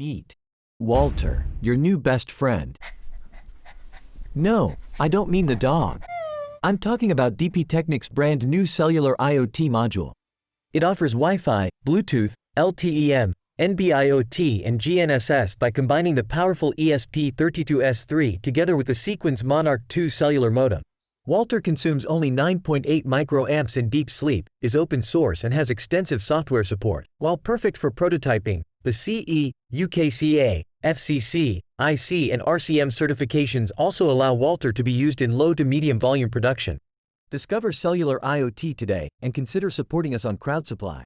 Meet Walter, your new best friend. No, I don't mean the dog. I'm talking about DP Technic's brand new cellular IoT module. It offers Wi-Fi, Bluetooth, LTE-M, NB-IoT and GNSS by combining the powerful ESP32-S3 together with the Sequence Monarch 2 cellular modem. Walter consumes only 9.8 microamps in deep sleep, is open source and has extensive software support. While perfect for prototyping, the CE, UKCA, FCC, IC and RCM certifications also allow Walter to be used in low to medium volume production. Discover cellular IoT today and consider supporting us on CrowdSupply.